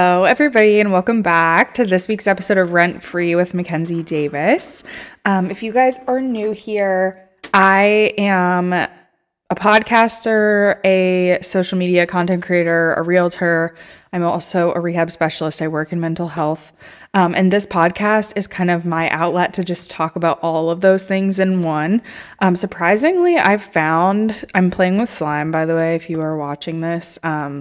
Hello, everybody, and welcome back to this week's episode of Rent Free with Mackenzie Davis. If you guys are new here, I am a podcaster, a social media content creator, a realtor. I'm also a rehab specialist. I work in mental health. And this podcast is kind of my outlet to just talk about all of those things in one. Surprisingly, I'm playing with slime, by the way, if you are watching this.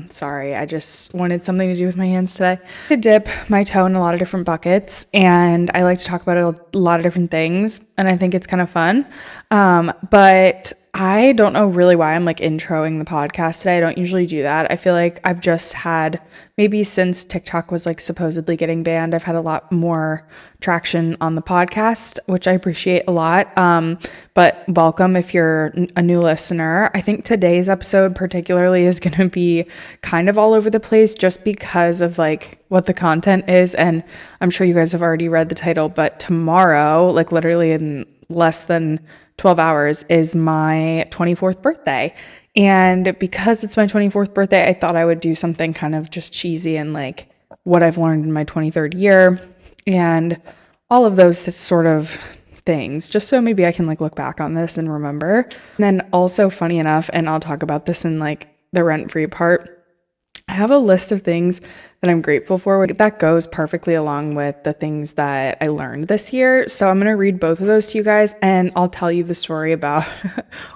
Sorry, I just wanted something to do with my hands today. I dip my toe in a lot of different buckets, and I like to talk about a lot of different things, and I think it's kind of fun. But I don't know really why I'm introing the podcast today. I don't usually do that. I feel like I've just had, maybe since TikTok was supposedly getting banned, I've had a lot more traction on the podcast, which I appreciate a lot. But welcome if you're a new listener. I think today's episode particularly is going to be kind of all over the place just because of what the content is. And I'm sure you guys have already read the title, but tomorrow, literally in less than 12 hours, is my 24th birthday. And because it's my 24th birthday, I thought I would do something kind of just cheesy and what I've learned in my 23rd year and all of those sort of things, just so maybe I can look back on this and remember. And then also, funny enough, and I'll talk about this in the rent-free part, I have a list of things that I'm grateful for that goes perfectly along with the things that I learned this year. So I'm going to read both of those to you guys, and I'll tell you the story about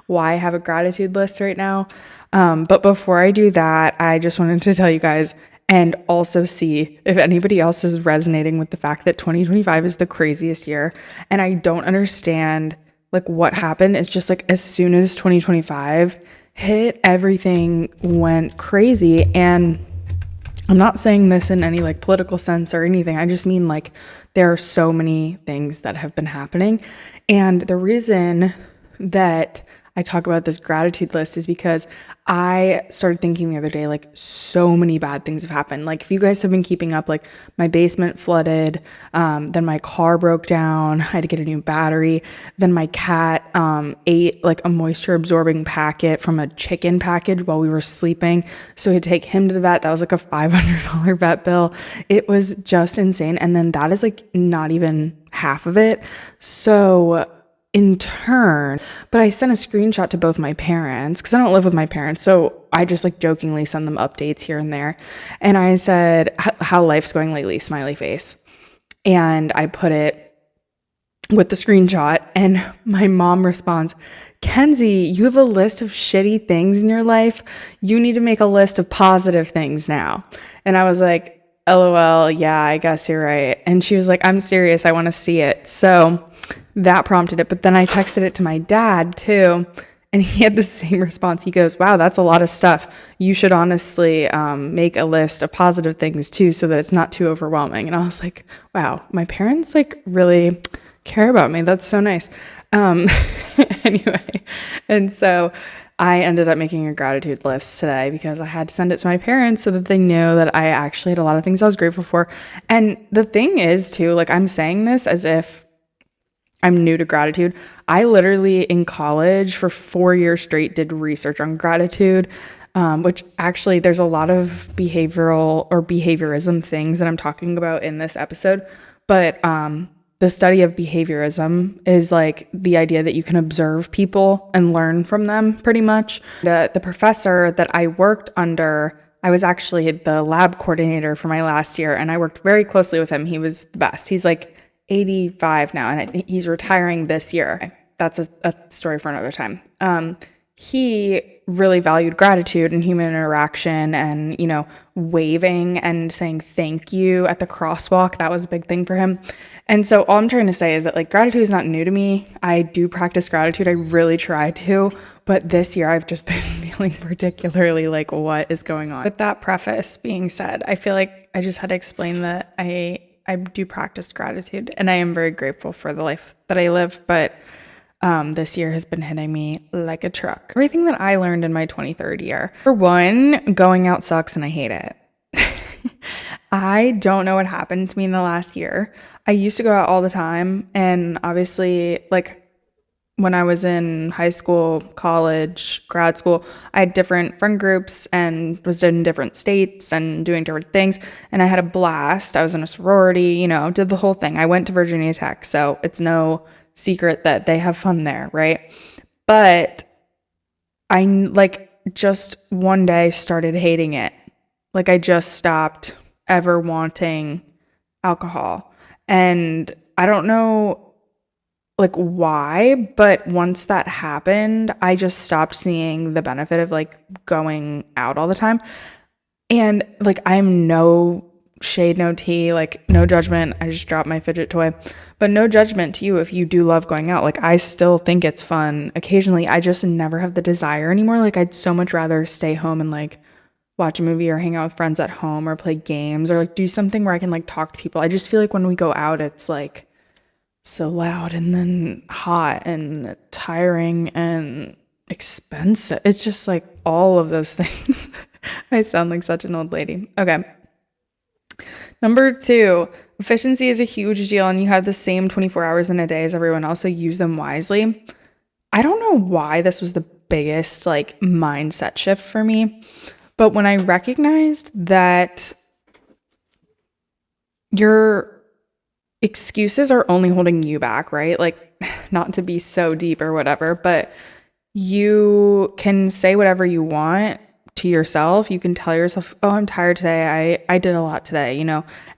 why I have a gratitude list right now. But before I do that, I just wanted to tell you guys and also see if anybody else is resonating with the fact that 2025 is the craziest year. And I don't understand what happened. It's just as soon as 2025 hit, everything went crazy. And I'm not saying this in any political sense or anything. I just mean there are so many things that have been happening. And the reason that I talk about this gratitude list is because I started thinking the other day, so many bad things have happened. If you guys have been keeping up, my basement flooded, then my car broke down, I had to get a new battery, then my cat ate a moisture absorbing packet from a chicken package while we were sleeping. So we had to take him to the vet. That was a $500 vet bill. It was just insane. And then that is not even half of it. So in turn, but I sent a screenshot to both my parents because I don't live with my parents. So I just jokingly send them updates here and there. And I said, how life's going lately, smiley face. And I put it with the screenshot, and my mom responds, Kenzie, you have a list of shitty things in your life. You need to make a list of positive things now. And I was like, LOL, yeah, I guess you're right. And she was like, I'm serious. I want to see it. So that prompted it. But then I texted it to my dad too, and he had the same response. He goes, wow, that's a lot of stuff. You should honestly make a list of positive things too, so that it's not too overwhelming. And I was like, wow, my parents really care about me. That's so nice. Anyway, and so I ended up making a gratitude list today because I had to send it to my parents so that they knew that I actually had a lot of things I was grateful for. And the thing is too, I'm saying this as if I'm new to gratitude. I literally in college for 4 years straight did research on gratitude, which actually there's a lot of behavioral or behaviorism things that I'm talking about in this episode. But the study of behaviorism is the idea that you can observe people and learn from them pretty much. The professor that I worked under, I was actually the lab coordinator for my last year, and I worked very closely with him. He was the best. He's 85 now, and I think he's retiring this year. That's a story for another time. He really valued gratitude and human interaction and, waving and saying thank you at the crosswalk. That was a big thing for him. And so all I'm trying to say is that gratitude is not new to me. I do practice gratitude. I really try to, but this year I've just been feeling particularly what is going on. With that preface being said, I feel like I just had to explain that I do practice gratitude, and I am very grateful for the life that I live, but this year has been hitting me like a truck. Everything that I learned in my 23rd year. For one, going out sucks and I hate it. I don't know what happened to me in the last year. I used to go out all the time, and obviously when I was in high school, college, grad school, I had different friend groups and was in different states and doing different things. And I had a blast. I was in a sorority, did the whole thing. I went to Virginia Tech, so it's no secret that they have fun there, right? But I just one day started hating it. I just stopped ever wanting alcohol. And I don't know why, but once that happened, I just stopped seeing the benefit of going out all the time. And I'm no shade, no tea, no judgment. I just dropped my fidget toy, but no judgment to you if you do love going out. I still think it's fun occasionally. I just never have the desire anymore. I'd so much rather stay home and watch a movie or hang out with friends at home or play games or do something where I can talk to people. I just feel when we go out, it's so loud and then hot and tiring and expensive. It's just all of those things. I sound like such an old lady. Okay. Number 2, efficiency is a huge deal and you have the same 24 hours in a day as everyone else, so use them wisely. I don't know why this was the biggest mindset shift for me, but when I recognized that your excuses are only holding you back, right? Not to be so deep or whatever, but you can say whatever you want to yourself. You can tell yourself, oh, I'm tired today. I did a lot today,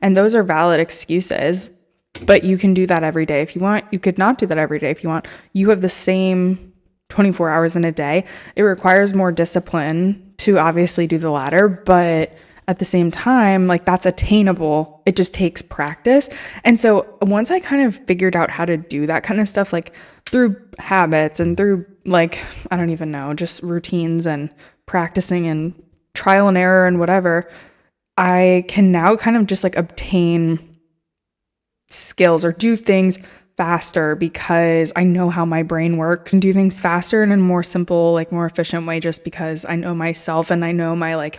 and those are valid excuses, but you can do that every day if you want. You could not do that every day if you want. You have the same 24 hours in a day. It requires more discipline to obviously do the latter, but at the same time, that's attainable. It just takes practice. And so once I kind of figured out how to do that kind of stuff, through habits and through I don't even know, just routines and practicing and trial and error and whatever, I can now kind of just obtain skills or do things faster because I know how my brain works, and do things faster and in a more simple, more efficient way, just because I know myself and I know my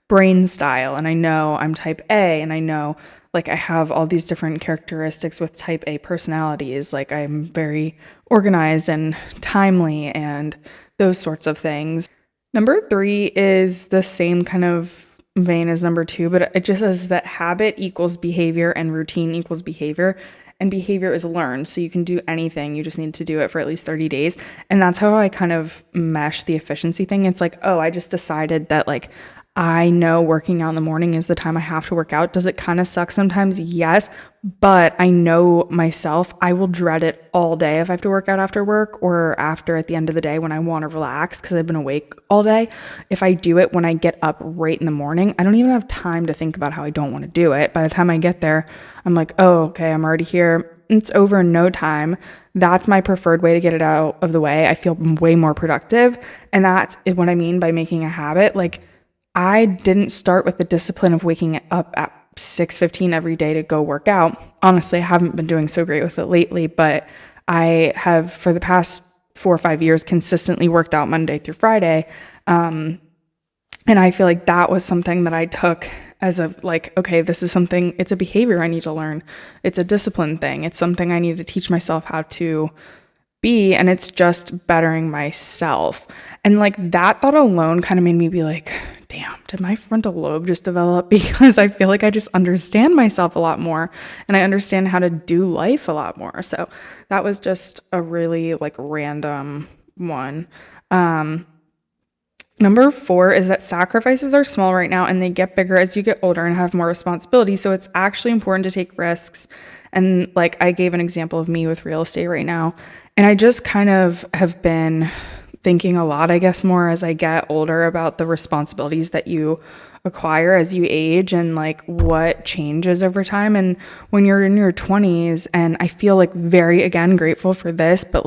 brain style, and I know I'm type A, and I know I have all these different characteristics with type A personalities. I'm very organized and timely and those sorts of things. Number 3 is the same kind of vein as number 2, but it just says that habit equals behavior and routine equals behavior, and behavior is learned. So you can do anything. You just need to do it for at least 30 days. And that's how I kind of mesh the efficiency thing. It's I just decided that I know working out in the morning is the time I have to work out. Does it kind of suck sometimes? Yes, but I know myself. I will dread it all day if I have to work out after work or after at the end of the day when I want to relax because I've been awake all day. If I do it when I get up right in the morning, I don't even have time to think about how I don't want to do it. By the time I get there, I'm oh, okay, I'm already here. It's over in no time. That's my preferred way to get it out of the way. I feel way more productive. And that's what I mean by making a habit. I didn't start with the discipline of waking up at 6:15 every day to go work out. Honestly, I haven't been doing so great with it lately, but I have for the past 4 or 5 years consistently worked out Monday through Friday. And I feel that was something that I took as okay, this is something, it's a behavior I need to learn. It's a discipline thing. It's something I need to teach myself how to be, and it's just bettering myself. And that thought alone kind of made me be damn, did my frontal lobe just develop? Because I feel I just understand myself a lot more and I understand how to do life a lot more. So that was just a really random one. Number 4 is that sacrifices are small right now and they get bigger as you get older and have more responsibility. So it's actually important to take risks. And I gave an example of me with real estate right now. And I just kind of have been thinking a lot, I guess, more as I get older about the responsibilities that you acquire as you age and what changes over time. And when you're in your 20s, and I feel very, again, grateful for this, but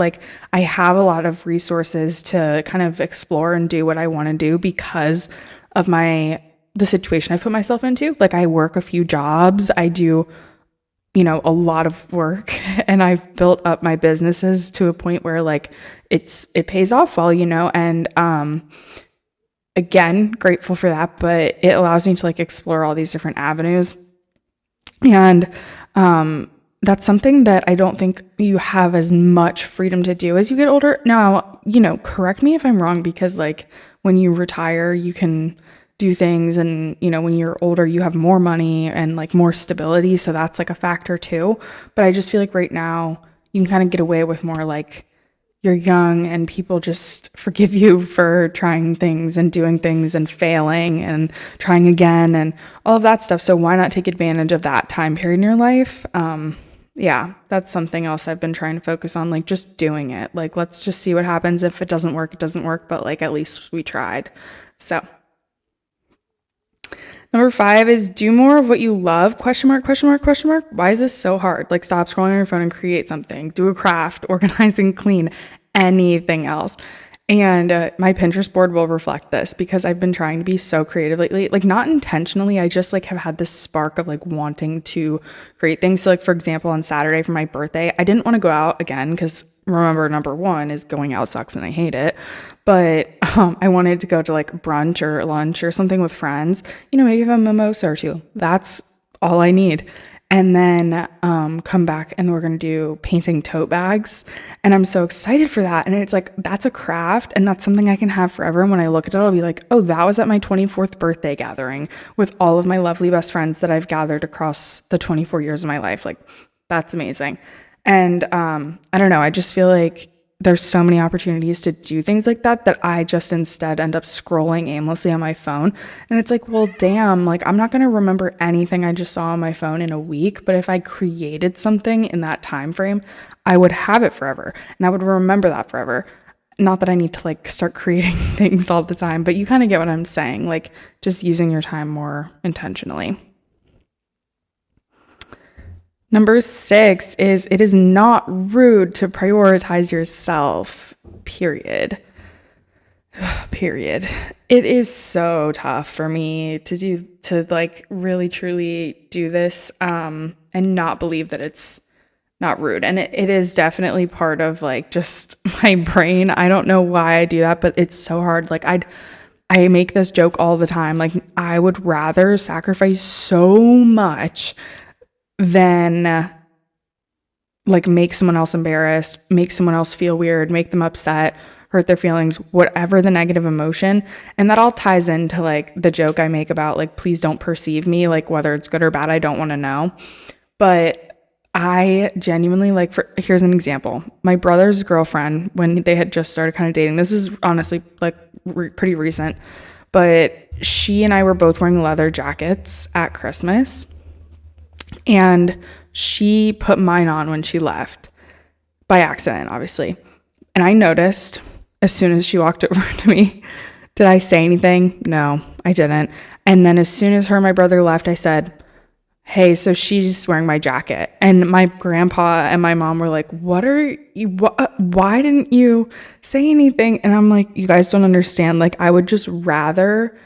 I have a lot of resources to kind of explore and do what I want to do because of the situation I put myself into. I work a few jobs, I do a lot of work, and I've built up my businesses to a point where it pays off well, and again, grateful for that, but it allows me to explore all these different avenues. And that's something that I don't think you have as much freedom to do as you get older. Now, correct me if I'm wrong, because like when you retire, you can do things, and when you're older, you have more money and like more stability. So that's like a factor too. But I just feel like right now you can kind of get away with more, like you're young and people just forgive you for trying things and doing things and failing and trying again and all of that stuff. So why not take advantage of that time period in your life? Yeah, that's something else I've been trying to focus on, like just doing it. Like, let's just see what happens. If it doesn't work, it doesn't work, but like at least we tried. So number 5 is do more of what you love, question mark, question mark, question mark. Why is this so hard? Like, stop scrolling on your phone and create something, do a craft, organize and clean, anything else. And my Pinterest board will reflect this, because I've been trying to be so creative lately, like not intentionally. I just like have had this spark of like wanting to create things. So like, for example, on Saturday for my birthday, I didn't want to go out again, because remember, number 1 is going out sucks and I hate it. But I wanted to go to like brunch or lunch or something with friends, maybe have a mimosa or two. That's all I need. And then come back and we're going to do painting tote bags. And I'm so excited for that. And it's like, that's a craft, and that's something I can have forever. And when I look at it, I'll be like, oh, that was at my 24th birthday gathering with all of my lovely best friends that I've gathered across the 24 years of my life. Like, that's amazing. And I don't know, I just feel like there's so many opportunities to do things like that I just instead end up scrolling aimlessly on my phone. And it's like, well, damn, like I'm not going to remember anything I just saw on my phone in a week. But if I created something in that time frame, I would have it forever and I would remember that forever. Not that I need to like start creating things all the time, but you kind of get what I'm saying. Like just using your time more intentionally. Number 6 is it is not rude to prioritize yourself, period. Period. It is so tough for me to like really truly do this and not believe that it's not rude. And it is definitely part of like just my brain. I don't know why I do that, but it's so hard. Like I make this joke all the time. Like I would rather sacrifice so much than like make someone else embarrassed, make someone else feel weird, make them upset, hurt their feelings, whatever the negative emotion. And that all ties into like the joke I make about like, please don't perceive me, like whether it's good or bad, I don't want to know. But I genuinely like, here's an example. My brother's girlfriend, when they had just started kind of dating, this is honestly like pretty recent, but she and I were both wearing leather jackets at Christmas. And she put mine on when she left by accident, obviously. And I noticed as soon as she walked over to me. Did I say anything? No, I didn't. And then as soon as her and my brother left, I said, hey, so she's wearing my jacket. And my grandpa and my mom were like, why didn't you say anything? And I'm like, you guys don't understand. Like, I would just rather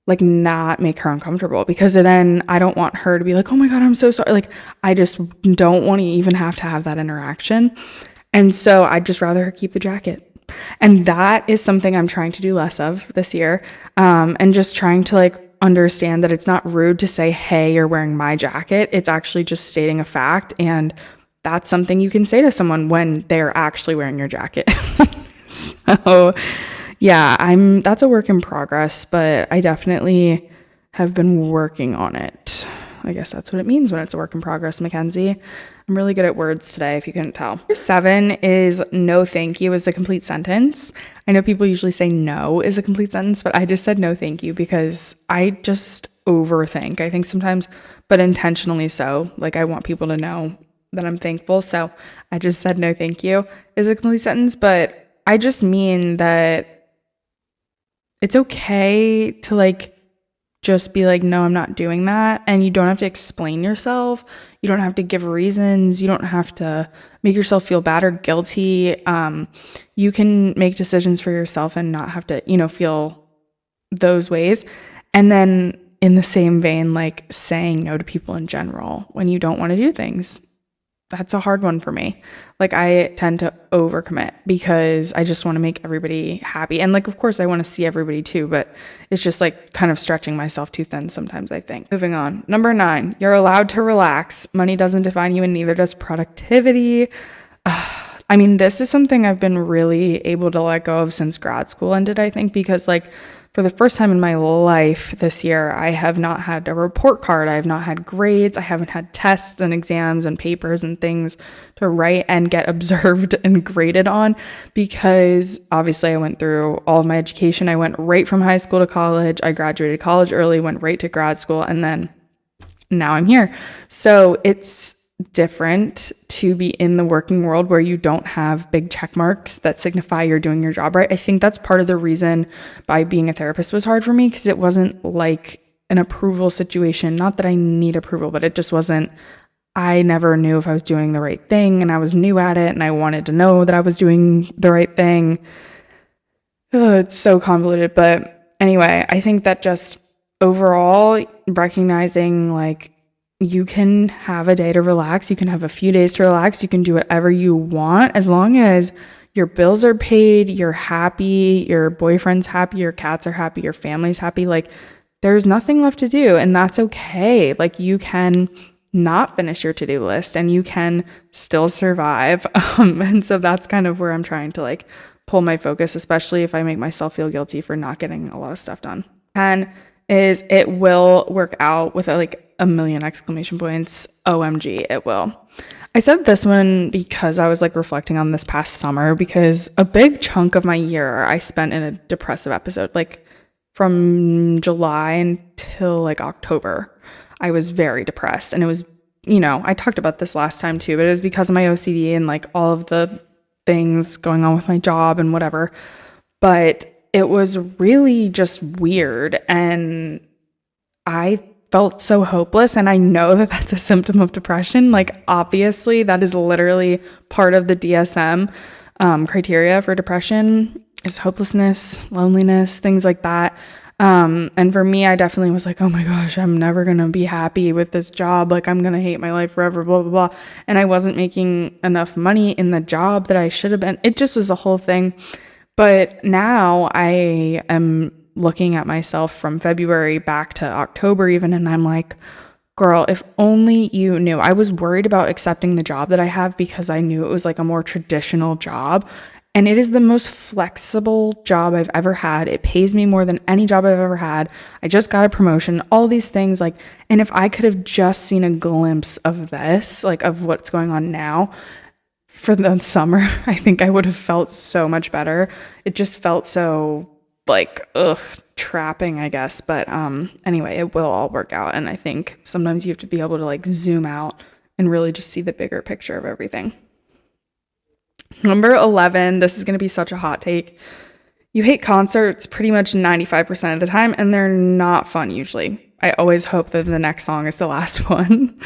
like not make her uncomfortable, because then I don't want her to be like, oh my God, I'm so sorry. Like, I just don't want to even have to have that interaction. And so I'd just rather her keep the jacket. And that is something I'm trying to do less of this year. And just trying to like understand that it's not rude to say, hey, you're wearing my jacket. It's actually just stating a fact. And that's something you can say to someone when they're actually wearing your jacket. So yeah, that's a work in progress, but I definitely have been working on it. I guess that's what it means when it's a work in progress, Mackenzie. I'm really good at words today, if you couldn't tell. Number 7 is no thank you is a complete sentence. I know people usually say no is a complete sentence, but I just said no thank you because I just overthink. I think sometimes, but intentionally so. Like, I want people to know that I'm thankful. So I just said no thank you is a complete sentence, but I just mean that it's okay to like just be like, no, I'm not doing that. And you don't have to explain yourself. You don't have to give reasons. You don't have to make yourself feel bad or guilty. You can make decisions for yourself and not have to, feel those ways. And then in the same vein, like saying no to people in general when you don't want to do things. that's a hard one for me. Like I tend to overcommit because I just want to make everybody happy. And like, of course I want to see everybody too, but it's just like kind of stretching myself too thin sometimes, I think. Moving on. Number 9, you're allowed to relax. Money doesn't define you and neither does productivity. I mean, this is something I've been really able to let go of since grad school ended, I think, because like for the first time in my life this year, I have not had a report card. I have not had grades. I haven't had tests and exams and papers and things to write and get observed and graded on, because obviously I went through all of my education. I went right from high school to college. I graduated college early, went right to grad school, and then now I'm here. So it's different to be in the working world where you don't have big check marks that signify you're doing your job right. I think that's part of the reason by being a therapist was hard for me, because it wasn't like an approval situation. Not that I need approval, but it just wasn't. I never knew if I was doing the right thing, and I was new at it and I wanted to know that I was doing the right thing. It's so convoluted. But anyway, I think that just overall recognizing like you can have a day to relax, you can have a few days to relax, you can do whatever you want as long as your bills are paid, you're happy, your boyfriend's happy, your cats are happy, your family's happy. Like there's nothing left to do, and that's okay. Like you can not finish your to-do list and you can still survive. And so that's kind of where I'm trying to like pull my focus, especially if I make myself feel guilty for not getting a lot of stuff done. 10 is it will work out with a million exclamation points. OMG, it will. I said this one because I was like reflecting on this past summer, because a big chunk of my year I spent in a depressive episode. Like from July until like October, I was very depressed. And it was, I talked about this last time too, but it was because of my OCD and like all of the things going on with my job and whatever. But it was really just weird, and I felt so hopeless, and I know that that's a symptom of depression. Like obviously that is literally part of the DSM criteria for depression is hopelessness, loneliness, things like that. And for me, I definitely was like, oh my gosh, I'm never going to be happy with this job. Like I'm going to hate my life forever, blah, blah, blah. And I wasn't making enough money in the job that I should have been. It just was a whole thing. But now I am looking at myself from February back to October even, and I'm like, girl, if only you knew. I was worried about accepting the job that I have because I knew it was like a more traditional job, and it is the most flexible job I've ever had. It pays me more than any job I've ever had. I just got a promotion, all these things, like, and if I could have just seen a glimpse of this, like of what's going on now, for the summer, I think I would have felt so much better. It just felt so like, trapping, I guess. But anyway, it will all work out. And I think sometimes you have to be able to like zoom out and really just see the bigger picture of everything. Number 11, this is going to be such a hot take. You hate concerts pretty much 95% of the time, and they're not fun usually. I always hope that the next song is the last one.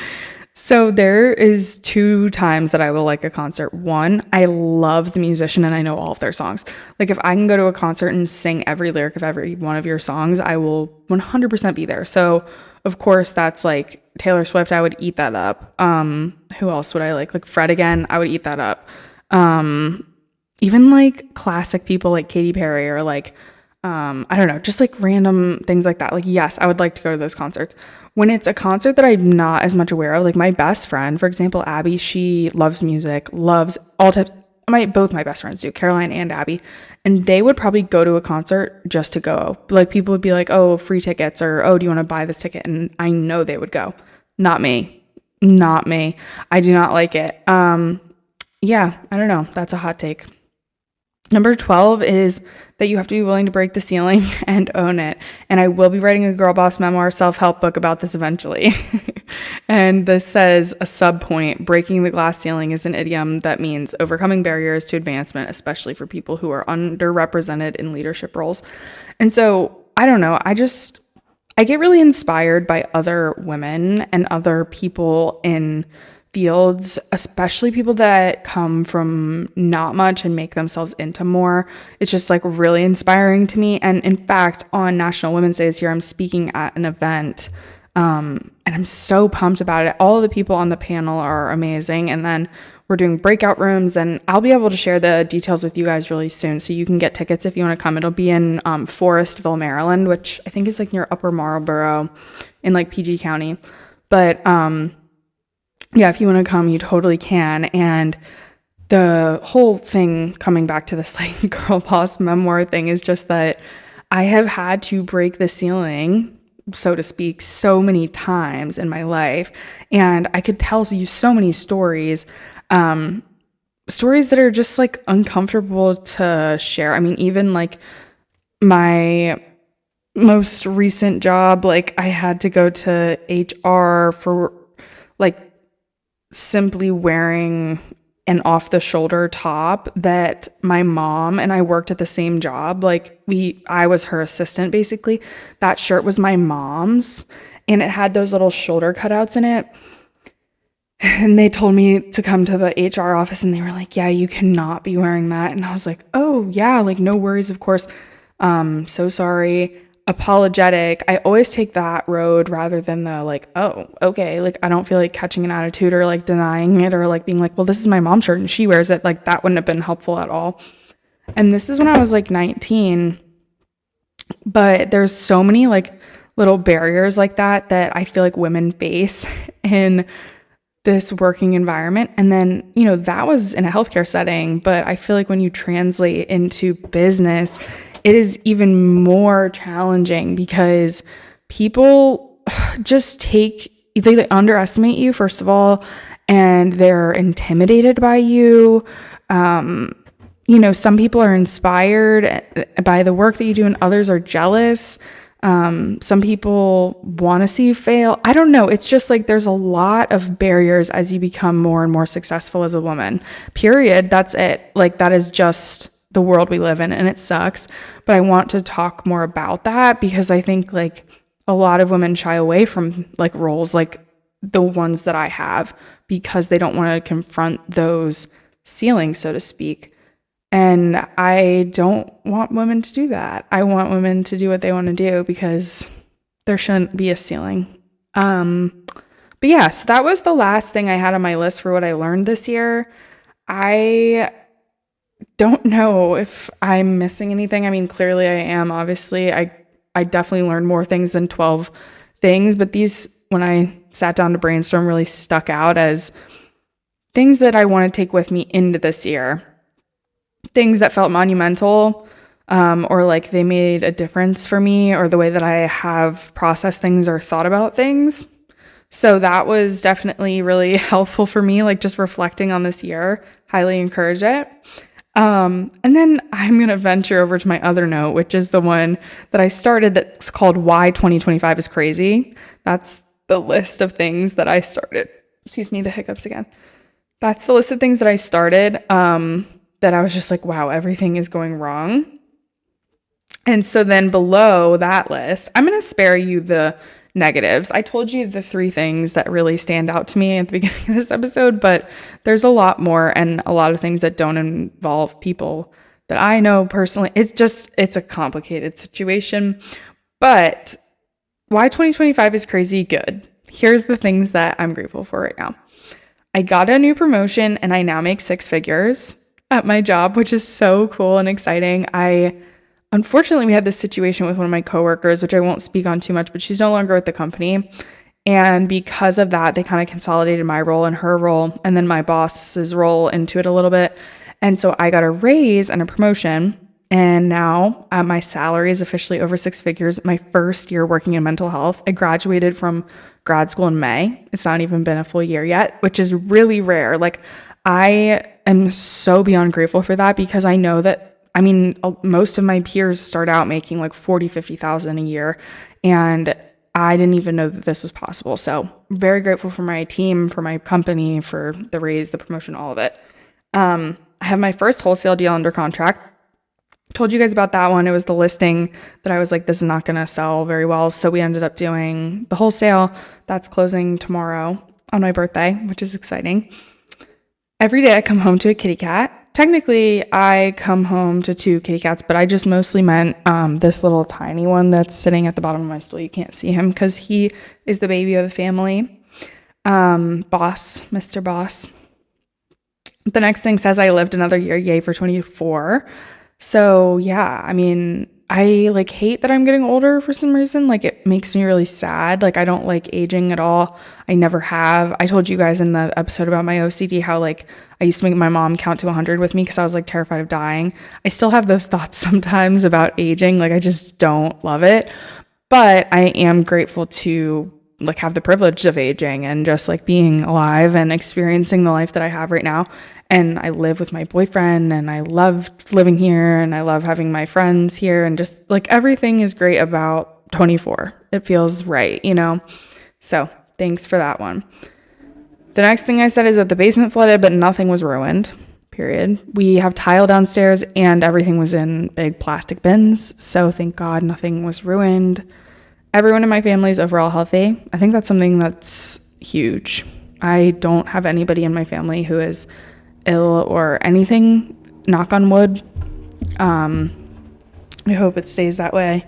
So there is 2 times that I will like a concert. One, I love the musician and I know all of their songs. Like if I can go to a concert and sing every lyric of every one of your songs, I will 100% be there. So of course that's like Taylor Swift, I would eat that up. Who else would I like? Like Fred again, I would eat that up. Even like classic people like Katy Perry or like, I don't know, just like random things like that. Like, yes, I would like to go to those concerts. When it's a concert that I'm not as much aware of, like my best friend, for example, Abby, she loves music, loves all types. Both my best friends do, Caroline and Abby, and they would probably go to a concert just to go. Like people would be like, oh, free tickets, or oh, do you want to buy this ticket? And I know they would go. Not me. I do not like it. Yeah, I don't know. That's a hot take. Number 12 is that you have to be willing to break the ceiling and own it. And I will be writing a girl boss memoir self-help book about this eventually. And this says a sub point, breaking the glass ceiling is an idiom that means overcoming barriers to advancement, especially for people who are underrepresented in leadership roles. And so I don't know. I get really inspired by other women and other people in fields, especially people that come from not much and make themselves into more. It's just like really inspiring to me. And in fact, on National Women's Day this year, I'm speaking at an event And I'm so pumped about it. All of the people on the panel are amazing. And then we're doing breakout rooms, and I'll be able to share the details with you guys really soon. So you can get tickets if you want to come. It'll be in Forestville, Maryland, which I think is like near Upper Marlboro in like PG County. But yeah, if you want to come, you totally can. And the whole thing, coming back to this like girl boss memoir thing, is just that I have had to break the ceiling, so to speak, so many times in my life. And I could tell you so many stories, stories that are just like uncomfortable to share. I mean, even like my most recent job, like I had to go to HR for like simply wearing an off the shoulder top that my mom and I worked at the same job. Like I was her assistant basically. That shirt was my mom's, and it had those little shoulder cutouts in it. And they told me to come to the HR office, and they were like, yeah, you cannot be wearing that. And I was like, oh yeah, like no worries, of course. So sorry. Apologetic. I always take that road rather than the like, oh, okay, like I don't feel like catching an attitude or like denying it or like being like, well, this is my mom's shirt and she wears it. Like that wouldn't have been helpful at all. And this is when I was like 19. But there's so many like little barriers like that I feel like women face in this working environment. And then, you know, that was in a healthcare setting, but I feel like when you translate into business, it is even more challenging because people just they underestimate you, first of all, and they're intimidated by you. You know, some people are inspired by the work that you do and others are jealous. Some people want to see you fail. I don't know. It's just like there's a lot of barriers as you become more and more successful as a woman. Period. That's it. Like that is just the world we live in, and it sucks. But I want to talk more about that because I think like a lot of women shy away from like roles like the ones that I have because they don't want to confront those ceilings, so to speak. And I don't want women to do that. I want women to do what they want to do because there shouldn't be a ceiling. But yeah, so that was the last thing I had on my list for what I learned this year. I don't know if I'm missing anything. I mean, clearly I am. Obviously, I definitely learned more things than 12 things, but these, when I sat down to brainstorm, really stuck out as things that I want to take with me into this year. Things that felt monumental, or like they made a difference for me, or the way that I have processed things or thought about things. So that was definitely really helpful for me, like just reflecting on this year. Highly encourage it. And then I'm going to venture over to my other note, which is the one that I started that's called Why 2025 is Crazy. That's the list of things that I started. Excuse me, the hiccups again. That's the list of things that I started, that I was just like, wow, everything is going wrong. And so then below that list, I'm going to spare you the negatives. I told you the 3 things that really stand out to me at the beginning of this episode, but there's a lot more and a lot of things that don't involve people that I know personally. It's a complicated situation, but why 2025 is crazy good. Here's the things that I'm grateful for right now. I got a new promotion and I now make 6 figures at my job, which is so cool and exciting. Unfortunately, we had this situation with one of my coworkers, which I won't speak on too much, but she's no longer with the company. And because of that, they kind of consolidated my role and her role, and then my boss's role into it a little bit. And so I got a raise and a promotion. And now my salary is officially over 6 figures. My first year working in mental health. I graduated from grad school in May. It's not even been a full year yet, which is really rare. Like I am so beyond grateful for that because I know that, I mean, most of my peers start out making like 40, 50,000 a year. And I didn't even know that this was possible. So very grateful for my team, for my company, for the raise, the promotion, all of it. I have my first wholesale deal under contract. Told you guys about that one. It was the listing that I was like, this is not going to sell very well. So we ended up doing the wholesale. That's closing tomorrow on my birthday, which is exciting. Every day I come home to a kitty cat. technically I come home to 2 kitty cats, but I just mostly meant this little tiny one that's sitting at the bottom of my stool. You can't see him because he is the baby of the family. Boss, Mr. Boss. The next thing says I lived another year, yay for 24. So yeah, I mean, I like hate that I'm getting older for some reason. Like it makes me really sad. Like I don't like aging at all. I never have. I told you guys in the episode about my OCD how like I used to make my mom count to 100 with me because I was like terrified of dying. I still have those thoughts sometimes about aging. Like I just don't love it. But I am grateful to like have the privilege of aging and just like being alive and experiencing the life that I have right now. And I live with my boyfriend and I love living here and I love having my friends here and just like everything is great about 24. It feels right, you know? So thanks for that one. The next thing I said is that the basement flooded, but nothing was ruined, period. We have tile downstairs and everything was in big plastic bins. So thank God nothing was ruined. Everyone in my family is overall healthy. I think that's something that's huge. I don't have anybody in my family who is ill or anything, knock on wood. I hope it stays that way.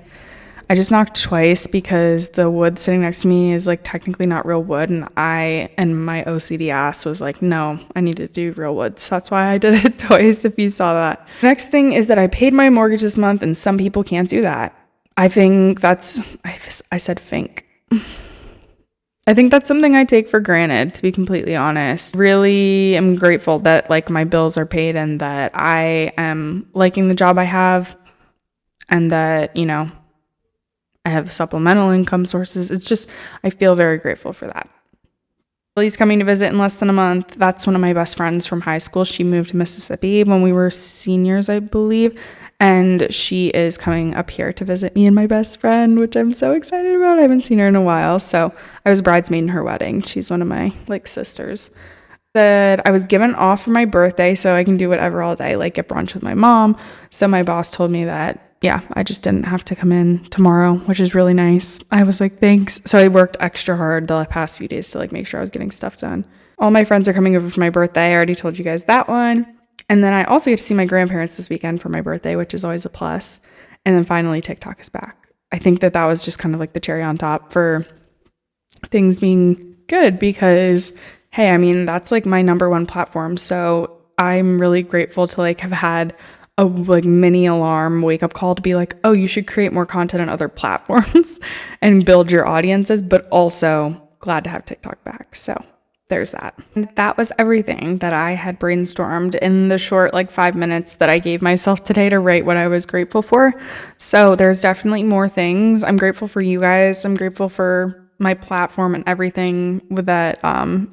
I just knocked twice because the wood sitting next to me is like technically not real wood, and my OCD ass was like, no, I need to do real wood. So that's why I did it twice, if you saw that. Next thing is that I paid my mortgage this month, and some people can't do that. I think that's, I said think. I think that's something I take for granted, to be completely honest. Really am grateful that like my bills are paid and that I am liking the job I have and that, you know, I have supplemental income sources. It's just, I feel very grateful for that. Lily's coming to visit in less than a month. That's one of my best friends from high school. She moved to Mississippi when we were seniors, I believe. And she is coming up here to visit me and my best friend, which I'm so excited about. I haven't seen her in a while. So I was bridesmaid in her wedding. She's one of my like sisters. That I was given off for my birthday so I can do whatever all day, like get brunch with my mom. So my boss told me that, yeah, I just didn't have to come in tomorrow, which is really nice. I was like, thanks. So I worked extra hard the past few days to like make sure I was getting stuff done. All my friends are coming over for my birthday. I already told you guys that one. And then I also get to see my grandparents this weekend for my birthday, which is always a plus. And then finally TikTok is back. I think that was just kind of like the cherry on top for things being good because, hey, I mean, that's like my number one platform. So I'm really grateful to like have had a like mini alarm wake up call to be like, oh, you should create more content on other platforms and build your audiences, but also glad to have TikTok back. So there's that. And that was everything that I had brainstormed in the short like 5 minutes that I gave myself today to write what I was grateful for. So there's definitely more things. I'm grateful for you guys. I'm grateful for my platform and everything that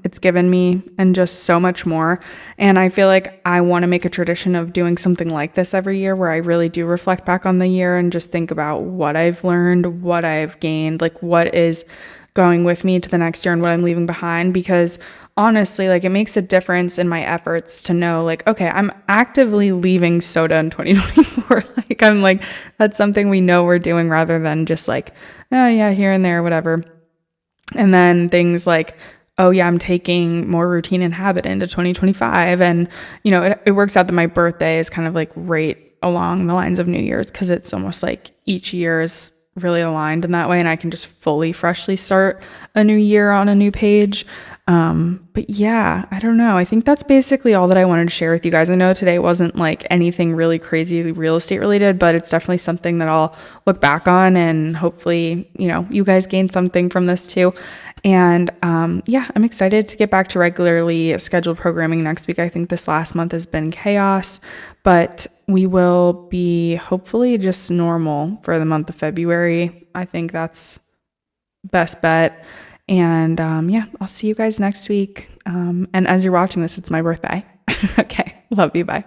it's given me and just so much more. And I feel like I want to make a tradition of doing something like this every year where I really do reflect back on the year and just think about what I've learned, what I've gained, like what is going with me to the next year and what I'm leaving behind. Because honestly, like it makes a difference in my efforts to know like, okay, I'm actively leaving soda in 2024. Like I'm like, that's something we know we're doing rather than just like, oh yeah, here and there, whatever. And then things like, oh yeah, I'm taking more routine and habit into 2025. And, you know, it works out that my birthday is kind of like right along the lines of New Year's because it's almost like each year is really aligned in that way. And I can just fully freshly start a new year on a new page. But yeah, I don't know. I think that's basically all that I wanted to share with you guys. I know today wasn't like anything really crazy real estate related, but it's definitely something that I'll look back on and hopefully, you know, you guys gain something from this too. And yeah, I'm excited to get back to regularly scheduled programming next week. I think this last month has been chaos, but we will be hopefully just normal for the month of February. I think that's best bet. And yeah, I'll see you guys next week. And as you're watching this, it's my birthday. Okay, love you. Bye.